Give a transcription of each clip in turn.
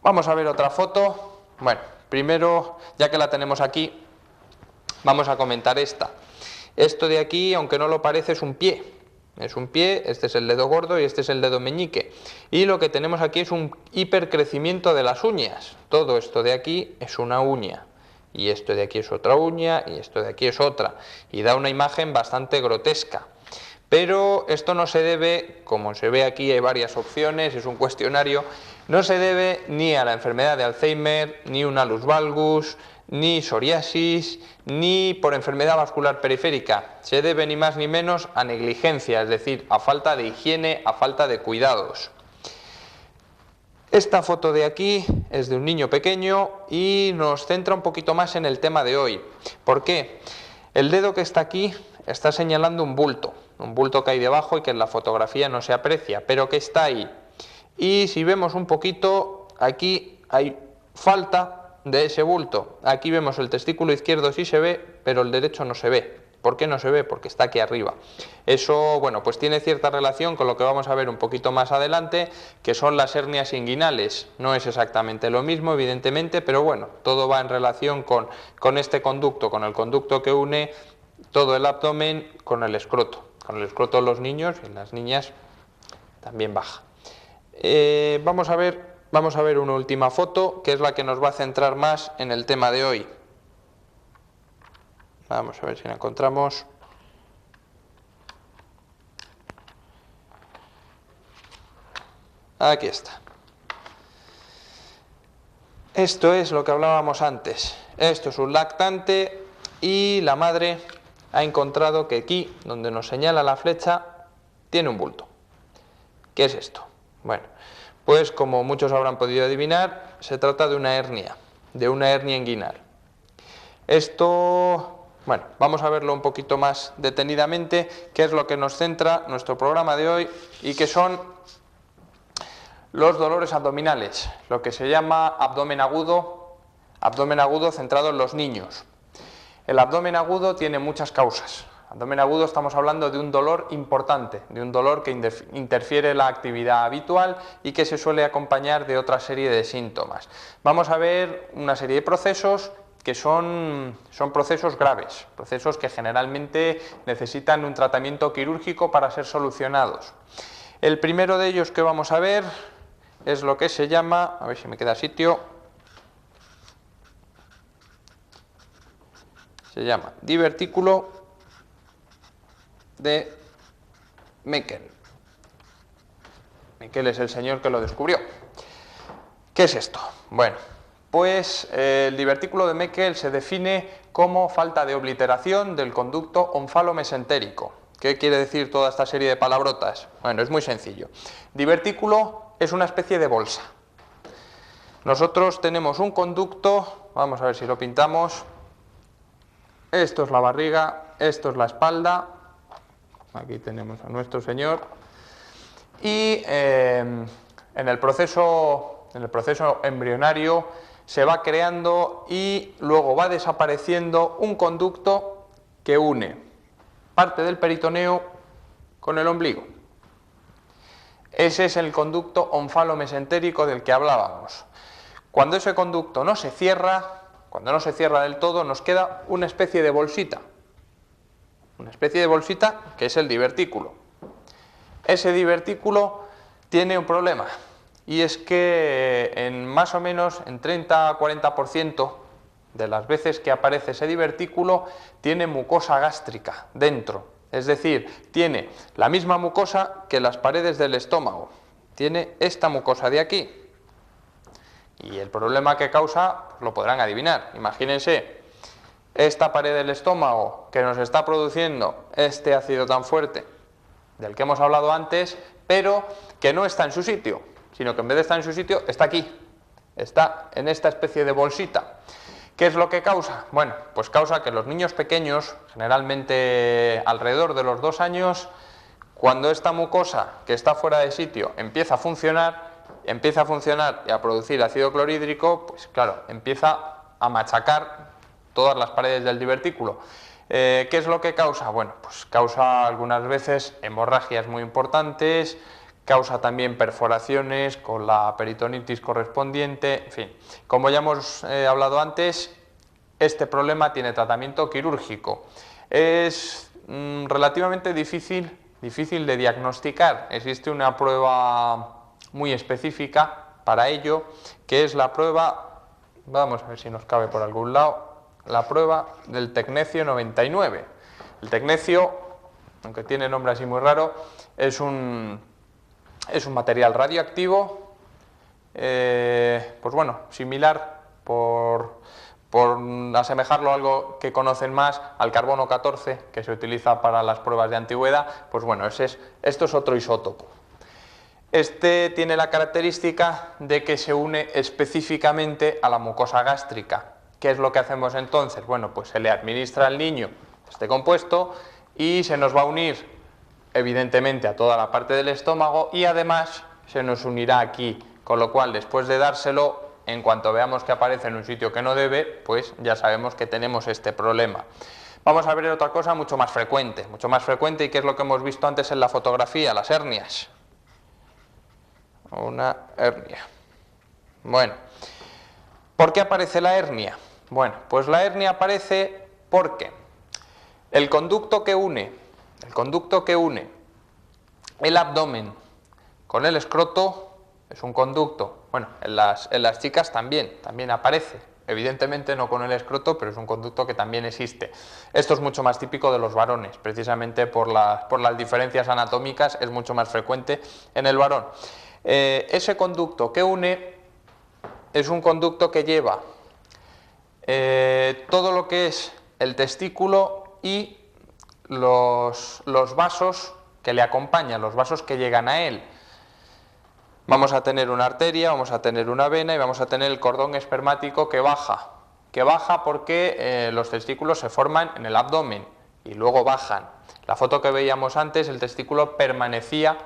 Vamos a ver otra foto. Bueno, primero, ya que la tenemos aquí, vamos a comentar esta. Esto de aquí, aunque no lo parece, es un pie. Es un pie, este es el dedo gordo y este es el dedo meñique. Y lo que tenemos aquí es un hipercrecimiento de las uñas. Todo esto de aquí es una uña. Y esto de aquí es otra uña y esto de aquí es otra. Y da una imagen bastante grotesca. Pero esto no se debe, como se ve aquí hay varias opciones, es un cuestionario, no se debe ni a la enfermedad de Alzheimer, ni un hallux valgus, ni psoriasis, ni por enfermedad vascular periférica. Se debe ni más ni menos a negligencia, es decir, a falta de higiene, a falta de cuidados. Esta foto de aquí es de un niño pequeño y nos centra un poquito más en el tema de hoy. ¿Por qué? El dedo que está aquí está señalando un bulto que hay debajo y que en la fotografía no se aprecia, pero que está ahí. Y si vemos un poquito, aquí hay falta de ese bulto. Aquí vemos el testículo izquierdo sí se ve, pero el derecho no se ve. ¿Por qué no se ve? Porque está aquí arriba. Eso, bueno, pues tiene cierta relación con lo que vamos a ver un poquito más adelante, que son las hernias inguinales. No es exactamente lo mismo, evidentemente, pero bueno, todo va en relación con este conducto, con el conducto que une todo el abdomen con el escroto. Con el escroto de los niños y en las niñas también baja. Vamos a ver una última foto, que es la que nos va a centrar más en el tema de hoy. Vamos a ver si la encontramos. Aquí está. Esto es lo que hablábamos antes. Esto es un lactante y la madre ha encontrado que aquí, donde nos señala la flecha, tiene un bulto. ¿Qué es esto? Bueno, pues como muchos habrán podido adivinar, se trata de una hernia inguinal. Esto, bueno, vamos a verlo un poquito más detenidamente, qué es lo que nos centra nuestro programa de hoy y que son los dolores abdominales, lo que se llama abdomen agudo centrado en los niños. El abdomen agudo tiene muchas causas. Abdomen agudo estamos hablando de un dolor importante, de un dolor que interfiere en la actividad habitual y que se suele acompañar de otra serie de síntomas. Vamos a ver una serie de procesos que son procesos graves, procesos que generalmente necesitan un tratamiento quirúrgico para ser solucionados. El primero de ellos que vamos a ver es lo que se llama, a ver si me queda sitio, se llama divertículo de Meckel. Meckel es el señor que lo descubrió. ¿Qué es esto? Bueno, pues el divertículo de Meckel se define como falta de obliteración del conducto onfalomesentérico. ¿Qué quiere decir toda esta serie de palabrotas? Bueno, es muy sencillo. Divertículo es una especie de bolsa. Nosotros tenemos un conducto, vamos a ver si lo pintamos. Esto es la barriga, esto es la espalda. Aquí tenemos a nuestro señor. Y en el proceso embrionario se va creando y luego va desapareciendo un conducto que une parte del peritoneo con el ombligo. Ese es el conducto onfalomesentérico del que hablábamos. Cuando ese conducto no se cierra, cuando no se cierra del todo, nos queda una especie de bolsita. Una especie de bolsita que es el divertículo. Ese divertículo tiene un problema y es que en más o menos en 30 a 40% de las veces que aparece ese divertículo tiene mucosa gástrica dentro, es decir, tiene la misma mucosa que las paredes del estómago, tiene esta mucosa de aquí y el problema que causa pues lo podrán adivinar. Imagínense esta pared del estómago que nos está produciendo este ácido tan fuerte del que hemos hablado antes, pero que no está en su sitio, sino que en vez de estar en su sitio está aquí, está en esta especie de bolsita. ¿Qué es lo que causa? Bueno, pues causa que los niños pequeños, generalmente alrededor de los 2 años, cuando esta mucosa que está fuera de sitio empieza a funcionar y a producir ácido clorhídrico, pues claro, empieza a machacar todas las paredes del divertículo. ¿Qué es lo que causa? Bueno, pues causa algunas veces hemorragias muy importantes, causa también perforaciones con la peritonitis correspondiente, en fin. Como ya hemos hablado antes, este problema tiene tratamiento quirúrgico. Es relativamente difícil de diagnosticar. Existe una prueba muy específica para ello, que es la prueba, vamos a ver si nos cabe por algún lado, la prueba del tecnecio 99. El tecnecio, aunque tiene nombre así muy raro, es un material radioactivo, pues bueno, similar por asemejarlo a algo que conocen más, al carbono 14, que se utiliza para las pruebas de antigüedad. Pues bueno, esto es otro isótopo. Este tiene la característica de que se une específicamente a la mucosa gástrica. ¿Qué es lo que hacemos entonces? Bueno, pues se le administra al niño este compuesto y se nos va a unir evidentemente a toda la parte del estómago y además se nos unirá aquí, con lo cual después de dárselo, en cuanto veamos que aparece en un sitio que no debe, pues ya sabemos que tenemos este problema. Vamos a ver otra cosa mucho más frecuente y que es lo que hemos visto antes en la fotografía, las hernias. Una hernia. Bueno, ¿por qué aparece la hernia? Bueno, pues la hernia aparece porque el conducto que une el abdomen con el escroto es un conducto, bueno, en las chicas también aparece, evidentemente no con el escroto, pero es un conducto que también existe. Esto es mucho más típico de los varones, precisamente por las diferencias anatómicas es mucho más frecuente en el varón. Ese conducto que une es un conducto que lleva todo lo que es el testículo y los vasos que le acompañan, los vasos que llegan a él. Vamos a tener una arteria, vamos a tener una vena y vamos a tener el cordón espermático que baja porque los testículos se forman en el abdomen y luego bajan. La foto que veíamos antes, el testículo permanecía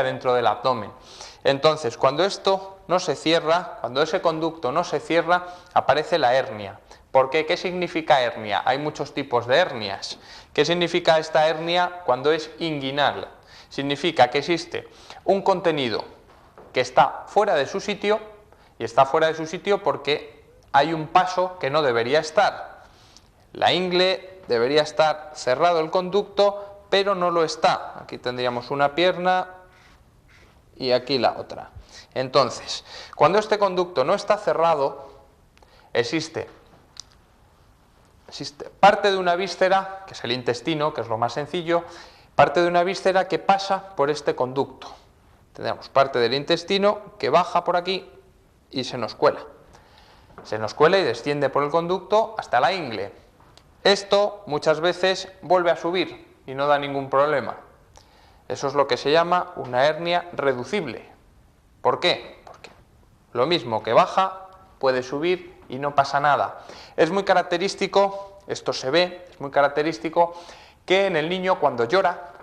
dentro del abdomen. Entonces, cuando esto no se cierra, cuando ese conducto no se cierra, aparece la hernia. ¿Por qué? ¿Qué significa hernia? Hay muchos tipos de hernias. ¿Qué significa esta hernia cuando es inguinal? Significa que existe un contenido que está fuera de su sitio, y está fuera de su sitio porque hay un paso que no debería estar. La ingle debería estar cerrado el conducto, pero no lo está. Aquí tendríamos una pierna y aquí la otra. Entonces, cuando este conducto no está cerrado, existe parte de una víscera, que es el intestino, que es lo más sencillo, parte de una víscera que pasa por este conducto. Tenemos parte del intestino que baja por aquí y se nos cuela. Se nos cuela y desciende por el conducto hasta la ingle. Esto muchas veces vuelve a subir y no da ningún problema. Eso es lo que se llama una hernia reducible. ¿Por qué? Porque lo mismo que baja puede subir y no pasa nada. Es muy característico, esto se ve, es muy característico que en el niño cuando llora,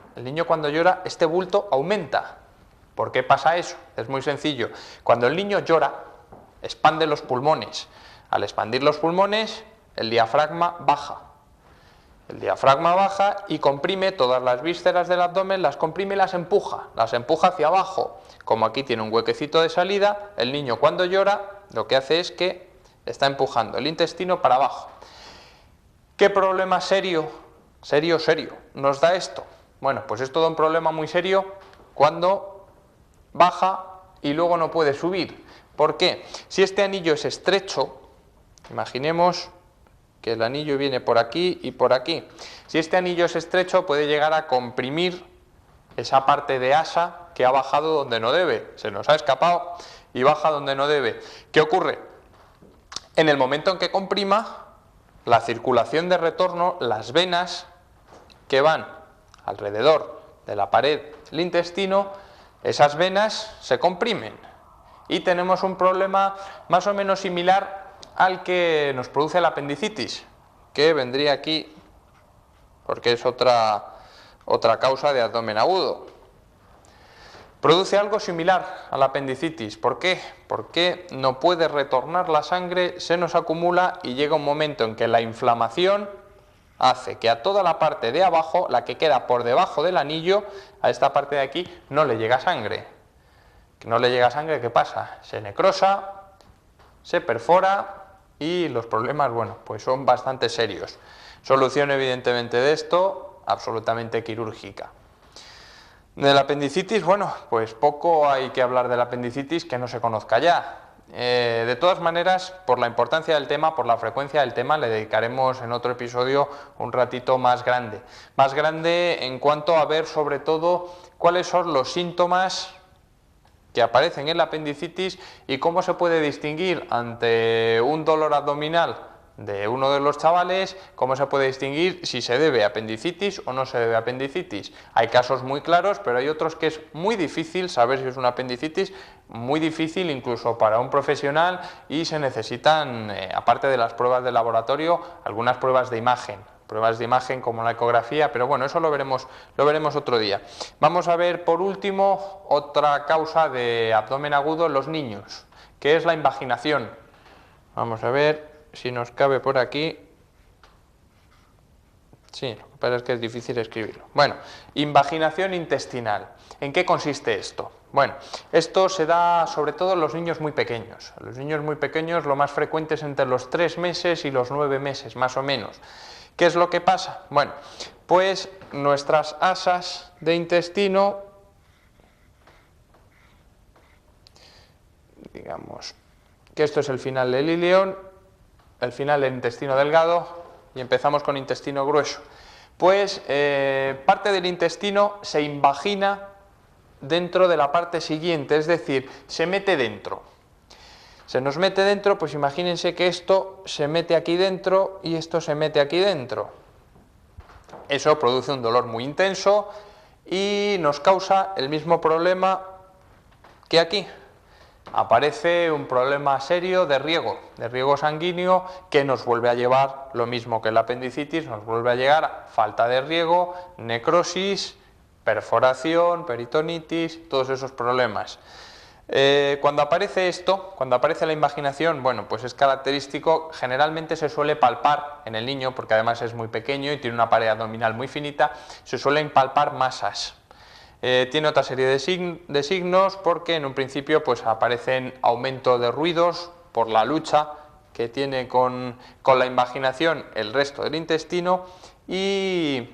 este bulto aumenta. ¿Por qué pasa eso? Es muy sencillo. Cuando el niño llora, expande los pulmones. Al expandir los pulmones, el diafragma baja. El diafragma baja y comprime todas las vísceras del abdomen, las comprime y las empuja hacia abajo. Como aquí tiene un huequecito de salida, el niño cuando llora lo que hace es que está empujando el intestino para abajo. ¿Qué problema serio nos da esto? Bueno, pues es todo un problema muy serio cuando baja y luego no puede subir. ¿Por qué? Si este anillo es estrecho, imaginemos que el anillo viene por aquí y por aquí. Si este anillo es estrecho, puede llegar a comprimir esa parte de asa que ha bajado donde no debe. Se nos ha escapado y baja donde no debe. ¿Qué ocurre? En el momento en que comprima, la circulación de retorno, las venas que van alrededor de la pared del intestino, esas venas se comprimen y tenemos un problema más o menos similar al que nos produce la apendicitis, que vendría aquí porque es otra causa de abdomen agudo. Produce algo similar a la apendicitis. ¿Por qué? Porque no puede retornar la sangre, se nos acumula y llega un momento en que la inflamación hace que a toda la parte de abajo, la que queda por debajo del anillo, a esta parte de aquí, no le llega sangre. Que no le llega sangre, ¿qué pasa? Se necrosa, se perfora y los problemas, bueno, pues son bastante serios. Solución evidentemente de esto, absolutamente quirúrgica. De la apendicitis, bueno, pues poco hay que hablar de la apendicitis que no se conozca ya. De todas maneras, por la importancia del tema, por la frecuencia del tema, le dedicaremos en otro episodio un ratito más grande. Más grande en cuanto a ver sobre todo cuáles son los síntomas que aparecen en la apendicitis y cómo se puede distinguir ante un dolor abdominal de uno de los chavales, cómo se puede distinguir si se debe a apendicitis o no se debe a apendicitis. Hay casos muy claros, pero hay otros que es muy difícil saber si es una apendicitis, muy difícil incluso para un profesional, y se necesitan, aparte de las pruebas de laboratorio, algunas pruebas de imagen como la ecografía, pero bueno, eso lo veremos otro día. Vamos a ver por último otra causa de abdomen agudo en los niños, que es la invaginación. Vamos a ver si nos cabe por aquí. Sí, lo que pasa es que es difícil escribirlo. Bueno, invaginación intestinal. ¿En qué consiste esto? Bueno, esto se da sobre todo en los niños muy pequeños. En los niños muy pequeños lo más frecuente es entre los 3 meses y los 9 meses, más o menos. ¿Qué es lo que pasa? Bueno, pues nuestras asas de intestino, digamos que esto es el final del ileón, el final del intestino delgado, y empezamos con intestino grueso. Pues parte del intestino se invagina dentro de la parte siguiente, es decir, se mete dentro. Se nos mete dentro, pues imagínense que esto se mete aquí dentro y esto se mete aquí dentro. Eso produce un dolor muy intenso y nos causa el mismo problema que aquí. Aparece un problema serio de riego sanguíneo, que nos vuelve a llevar lo mismo que la apendicitis, nos vuelve a llegar falta de riego, necrosis, perforación, peritonitis, todos esos problemas. Cuando aparece esto, cuando aparece la invaginación, bueno, pues es característico, generalmente se suele palpar en el niño, porque además es muy pequeño y tiene una pared abdominal muy finita, se suelen palpar masas. Tiene otra serie de signos, porque en un principio pues aparecen aumento de ruidos por la lucha que tiene con la invaginación el resto del intestino, y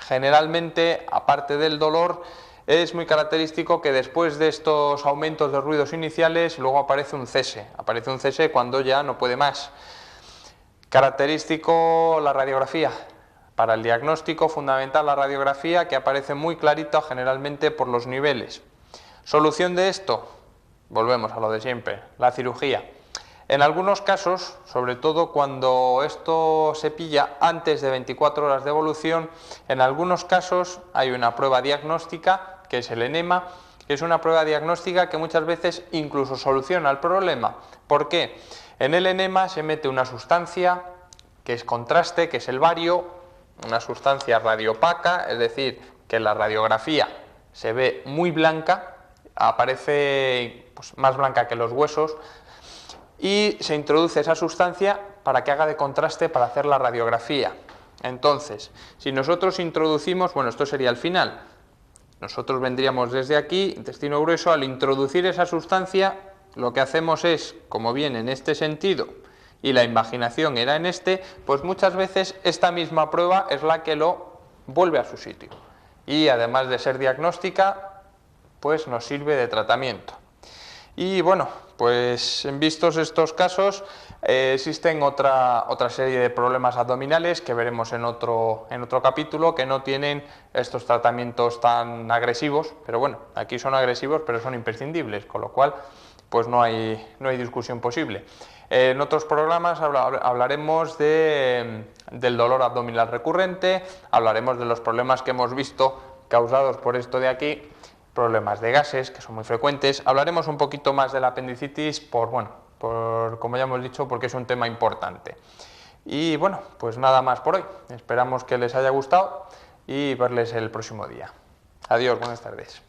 generalmente, aparte del dolor, es muy característico que después de estos aumentos de ruidos iniciales luego aparece un cese cuando ya no puede más. Característico la radiografía. Para el diagnóstico fundamental la radiografía, que aparece muy clarita generalmente por los niveles. Solución de esto, volvemos a lo de siempre, la cirugía. En algunos casos, sobre todo cuando esto se pilla antes de 24 horas de evolución, en algunos casos hay una prueba diagnóstica, que es el enema, que es una prueba diagnóstica que muchas veces incluso soluciona el problema. ¿Por qué? En el enema se mete una sustancia que es contraste, que es el bario, una sustancia radiopaca, es decir, que en la radiografía se ve muy blanca, aparece pues, más blanca que los huesos, y se introduce esa sustancia para que haga de contraste para hacer la radiografía. Entonces, si nosotros introducimos, bueno, esto sería el final, nosotros vendríamos desde aquí, intestino grueso, al introducir esa sustancia, lo que hacemos es, como viene en este sentido, y la invaginación era en este, pues muchas veces esta misma prueba es la que lo vuelve a su sitio. Y además de ser diagnóstica, pues nos sirve de tratamiento. Y bueno, pues vistos estos casos, existen otra serie de problemas abdominales que veremos en otro capítulo, que no tienen estos tratamientos tan agresivos, pero bueno, aquí son agresivos pero son imprescindibles, con lo cual pues no hay discusión posible. En otros programas hablaremos del dolor abdominal recurrente, hablaremos de los problemas que hemos visto causados por esto de aquí, problemas de gases, que son muy frecuentes. Hablaremos un poquito más de la apendicitis como ya hemos dicho, porque es un tema importante. Y bueno, pues nada más por hoy. Esperamos que les haya gustado y verles el próximo día. Adiós, buenas tardes.